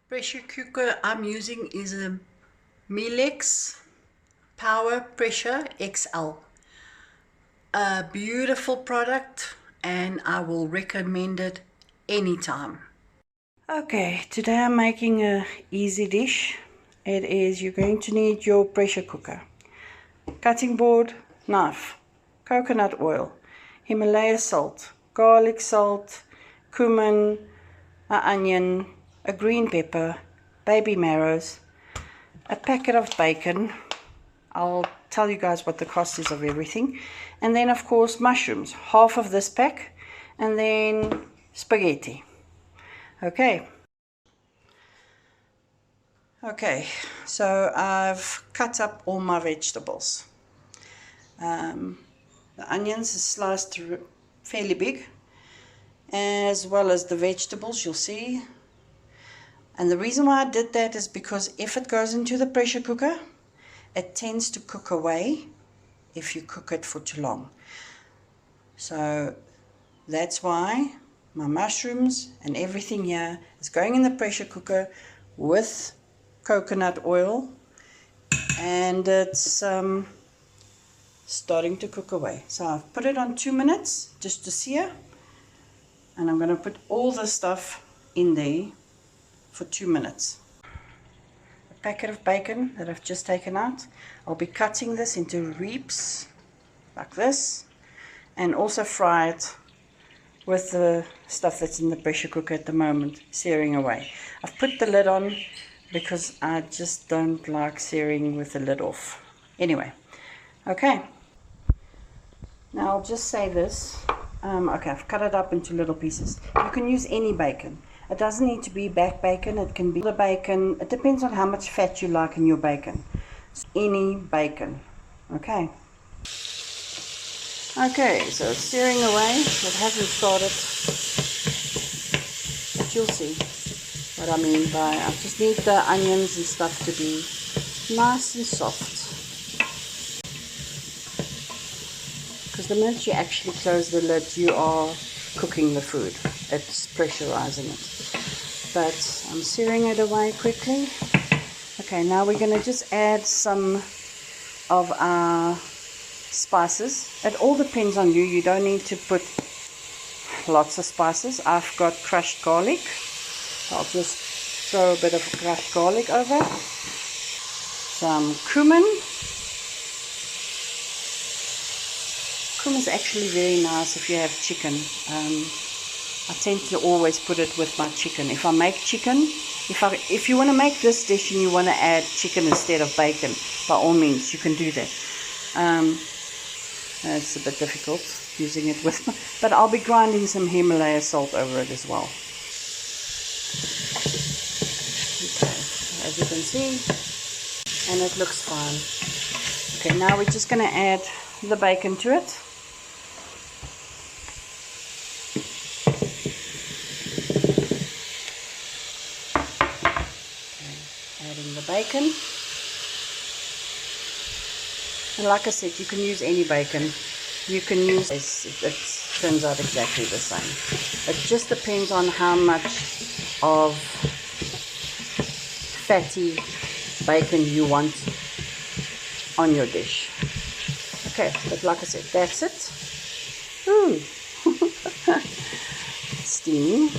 Pressure cooker I'm using is a Milex Power Pressure XL. A beautiful product, and I will recommend it anytime. Okay, today I'm making a easy dish. It is, you're going to need your pressure cooker, cutting board, knife, coconut oil, Himalaya salt, garlic salt, cumin, an onion, a green pepper, baby marrows, a packet of bacon. I'll tell you guys what the cost is of everything. And then of course mushrooms, half of this pack, and then spaghetti. Okay, so I've cut up all my vegetables. The onions are sliced fairly big, as well as the vegetables, you'll see. And the reason why I did that is because if it goes into the pressure cooker, it tends to cook away if you cook it for too long. So that's why my mushrooms and everything here is going in the pressure cooker with coconut oil, and it's starting to cook away. So I've put it on 2 minutes just to sear, and I'm going to put all the stuff in there for 2 minutes. A packet of bacon that I've just taken out. I'll be cutting this into ribs like this, and also fry it with the stuff that's in the pressure cooker at the moment, searing away. I've put the lid on because I just don't like searing with the lid off. Anyway, okay. Now I'll just say this. Okay, I've cut it up into little pieces. You can use any bacon. It doesn't need to be back bacon. It can be the bacon. It depends on how much fat you like in your bacon. So any bacon. Okay. Okay, so it's searing away. It hasn't started, but you'll see what I mean by I just need the onions and stuff to be nice and soft. Because the minute you actually close the lid, you are cooking the food. It's pressurizing it. But I'm searing it away quickly. Okay, now we're going to just add some of our spices. It all depends on you. You don't need to put lots of spices. I've got crushed garlic. I'll just throw a bit of crushed garlic over. Some cumin. Cumin is actually very nice if you have chicken. I tend to always put it with my chicken. If I make chicken, if you want to make this dish and you want to add chicken instead of bacon, by all means you can do that. It's a bit difficult using it with, but I'll be grinding some Himalaya salt over it as well. Okay, as you can see, and it looks fine. Okay, now we're just going to add the bacon to it. Okay, adding the bacon. And like I said, you can use any bacon. You can use, it turns out exactly the same. It just depends on how much of fatty bacon you want on your dish. Okay, but like I said, that's it. Ooh. Steaming.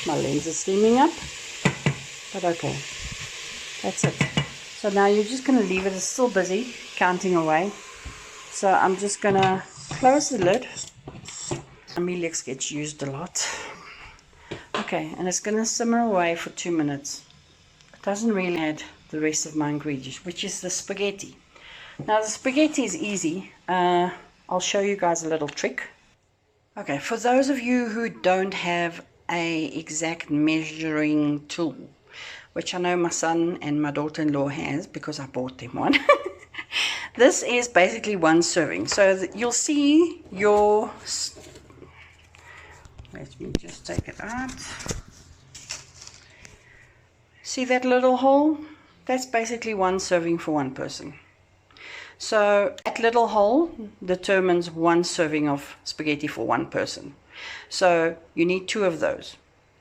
My lens is steaming up. But okay, that's it. So now you're just going to leave it. It's still busy counting away. So I'm just going to close the lid. Milex gets used a lot. Okay, and it's going to simmer away for 2 minutes. It doesn't really add the rest of my ingredients, which is the spaghetti. Now the spaghetti is easy. I'll show you guys a little trick. Okay, for those of you who don't have a exact measuring tool, which I know my son and my daughter-in-law has because I bought them one. This is basically 1 serving. So you'll see your, let me just take it out. See that little hole? That's basically 1 serving for 1 person. So that little hole determines 1 serving of spaghetti for 1 person. So you need 2 of those.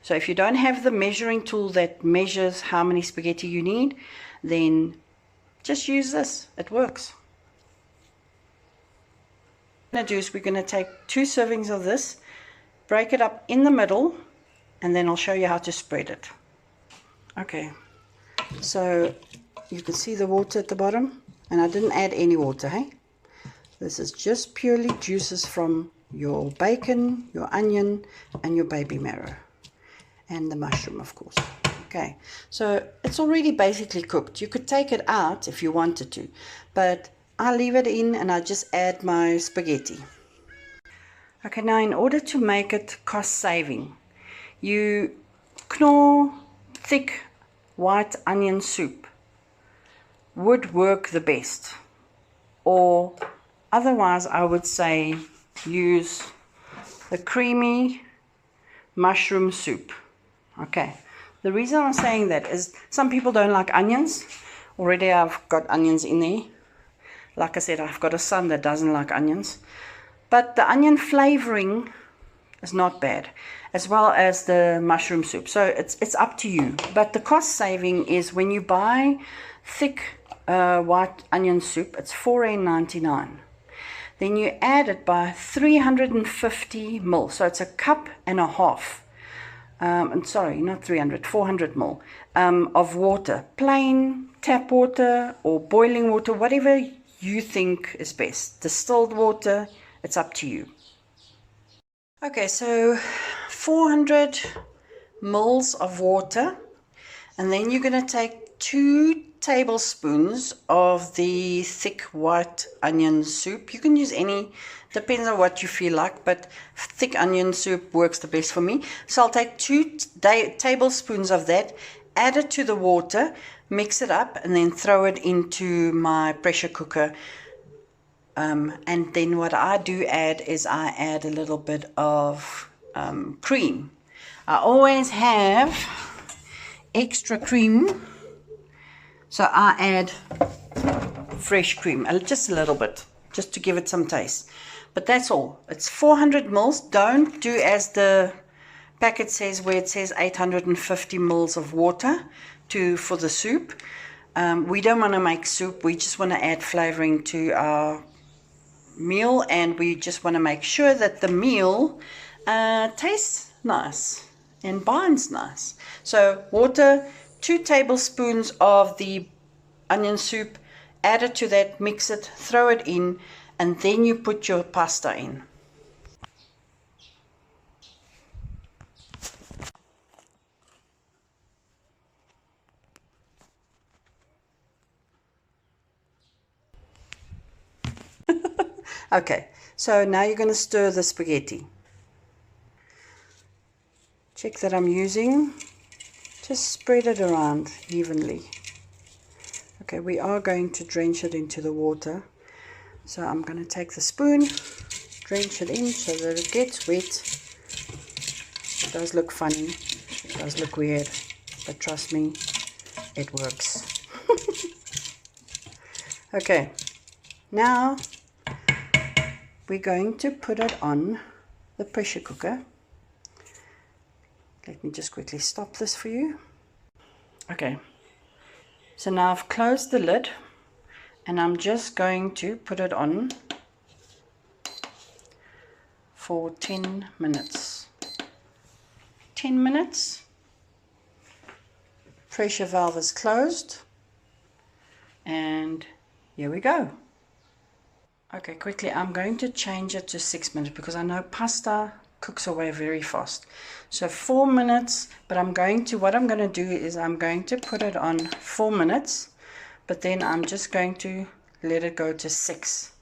So if you don't have the measuring tool that measures how many spaghetti you need, then just use this. It works. What we're going to do is we're going to take 2 servings of this, break it up in the middle, and then I'll show you how to spread it. Okay, so you can see the water at the bottom, and I didn't add any water, hey? This is just purely juices from your bacon, your onion, and your baby marrow. And the mushroom, of course. Okay, so it's already basically cooked. You could take it out if you wanted to, but I leave it in and I just add my spaghetti. Okay, now in order to make it cost saving, you knorr thick white onion soup would work the best, or otherwise I would say use the creamy mushroom soup. Okay, the reason I'm saying that is some people don't like onions. Already I've got onions in there. Like I said, I've got a son that doesn't like onions. But the onion flavoring is not bad, as well as the mushroom soup. So it's up to you. But the cost saving is when you buy thick white onion soup, it's $4.99. Then you add it by 350 ml. So it's a cup and a half. And sorry, not 300, 400 ml of water, plain tap water or boiling water, whatever you think is best. Distilled water, it's up to you. Okay, so 400 ml of water, and then you're going to take 2 tablespoons of the thick white onion soup. You can use any, depends on what you feel like, but thick onion soup works the best for me. So I'll take 2 tablespoons of that, add it to the water, mix it up, and then throw it into my pressure cooker. And then what I do add is I add a little bit of cream. I always have extra cream, so I add fresh cream, just a little bit, just to give it some taste. But that's all. It's 400 mils. Don't do as the packet says, where it says 850 mils of water for the soup. We don't want to make soup. We just want to add flavoring to our meal, and we just want to make sure that the meal tastes nice and binds nice. So water, 2 tablespoons of the onion soup, add it to that, mix it, throw it in, and then you put your pasta in. Okay, so now you're going to stir the spaghetti. Check that I'm using, just spread it around evenly. Okay, we are going to drench it into the water. So I'm going to take the spoon, drench it in so that it gets wet. It does look funny, it does look weird, but trust me, it works. Okay, now we're going to put it on the pressure cooker. Let me just quickly stop this for you. Okay, so now I've closed the lid, and I'm just going to put it on for 10 minutes. 10 minutes. Pressure valve is closed, and here we go. Okay, quickly I'm going to change it to 6 minutes because I know pasta cooks away very fast. So 4 minutes, but what I'm going to do is I'm going to put it on 4 minutes, but then I'm just going to let it go to 6.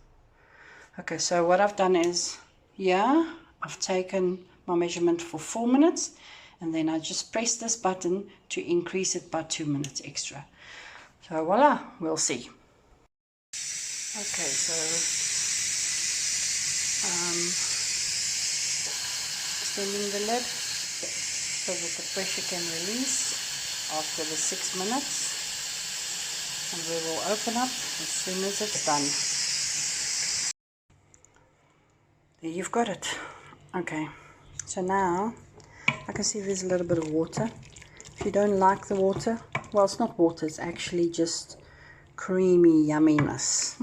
Okay, so what I've done is, I've taken my measurement for 4 minutes, and then I just press this button to increase it by 2 minutes extra. So voila, we'll see. Okay, so extending the lid so that the pressure can release after the 6 minutes, and we will open up as soon as it's done. There you've got it. Okay, so now I can see there's a little bit of water. If you don't like the water, well, it's not water, it's actually just creamy yumminess.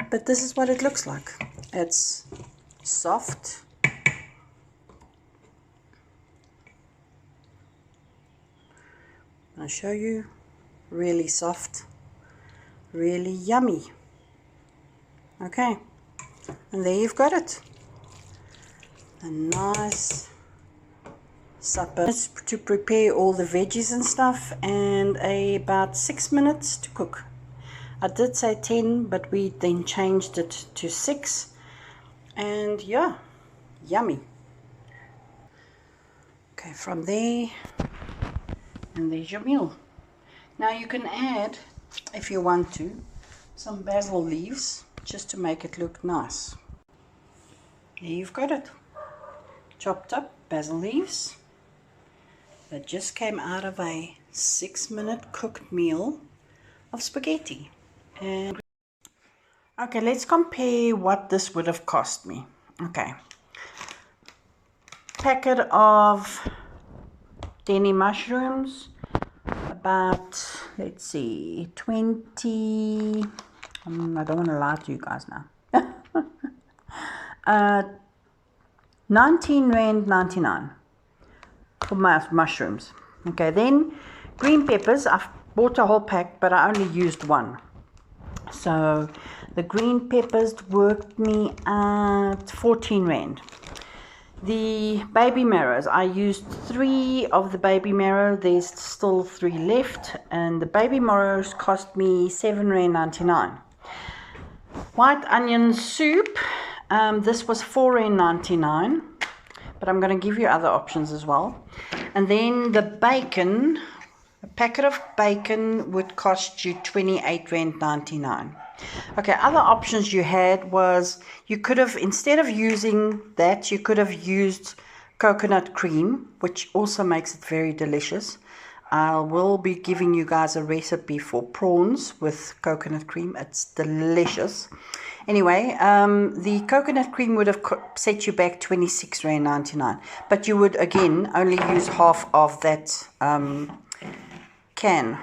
But this is what it looks like. It's soft. I'll show you. Really soft, really yummy. Okay, and there you've got it. A nice supper to prepare all the veggies and stuff, and about 6 minutes to cook. I did say 10, but we then changed it to 6, and yeah, yummy. Okay, from there, and there's your meal. Now you can add, if you want to, some basil leaves just to make it look nice. There you've got it. Chopped up basil leaves that just came out of a 6-minute cooked meal of spaghetti. And okay, let's compare what this would have cost me. Okay, packet of Denny mushrooms, about, let's see, 20, I don't want to lie to you guys now. 19 Rand 99 for mushrooms. Okay, then green peppers, I've bought a whole pack, but I only used one. So the green peppers worked me at 14 Rand. The baby marrows, I used 3 of the baby marrow. There's still 3 left, and the baby marrows cost me 7 Rand 99. White onion soup, this was 4 Rand 99, but I'm going to give you other options as well. And then the bacon, a packet of bacon would cost you 28 Rand 99. Okay, other options you had was, you could have, instead of using that, you could have used coconut cream, which also makes it very delicious. I will be giving you guys a recipe for prawns with coconut cream. It's delicious. Anyway, the coconut cream would have set you back 26 Rand 99, but you would again only use half of that can.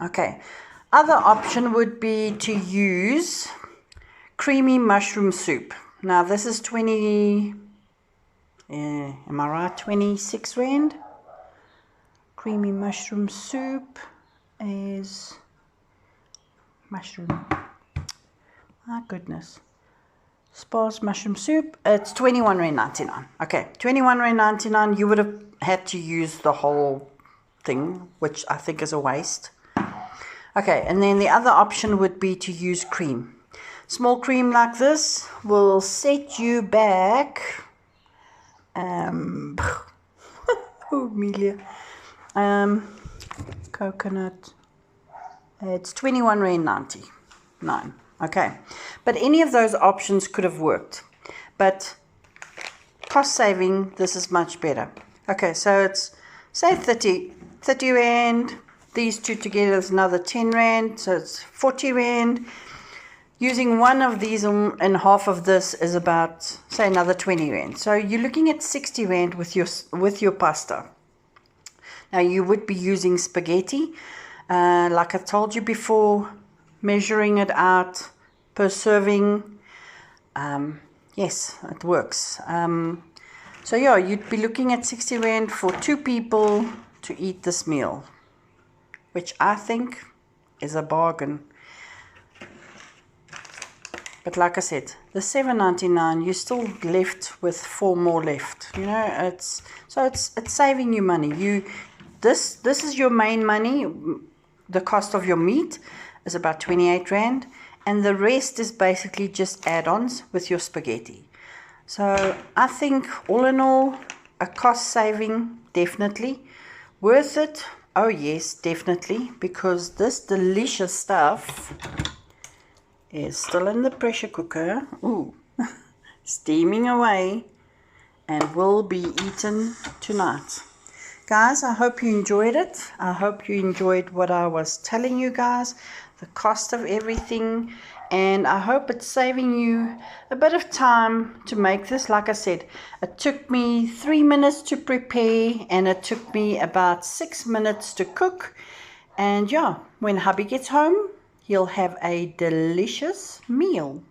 Okay. Other option would be to use creamy mushroom soup. Now this is 20, am I right, 26 Rand? Creamy mushroom soup is mushroom. My goodness. Sparse mushroom soup, it's 21 Rand 99. Okay, 21 Rand 99, you would have had to use the whole thing, which I think is a waste. Okay, and then the other option would be to use cream. Small cream like this will set you back, oh, Amelia, coconut, it's 21 Rand 99. Okay, but any of those options could have worked, but cost saving, this is much better. Okay, so it's, say 30 Rand. These two together is another 10 Rand, so it's 40 Rand. Using one of these and half of this is about, say, another 20 Rand. So you're looking at 60 Rand with your pasta. Now you would be using spaghetti, like I told you before, measuring it out per serving. Yes, it works. So yeah, you'd be looking at 60 Rand for 2 people to eat this meal, which I think is a bargain. But like I said, the $7.99, you're still left with 4 more left. You know, it's saving you money. This is your main money. The cost of your meat is about 28 Rand, and the rest is basically just add-ons with your spaghetti. So I think all in all, a cost saving, definitely. Worth it? Oh yes, definitely, because this delicious stuff is still in the pressure cooker. Ooh, steaming away, and will be eaten tonight. Guys, I hope you enjoyed it. I hope you enjoyed what I was telling you guys, the cost of everything. and I hope it's saving you a bit of time to make this. Like I said, it took me 3 minutes to prepare, and it took me about 6 minutes to cook. And yeah, when hubby gets home, he'll have a delicious meal.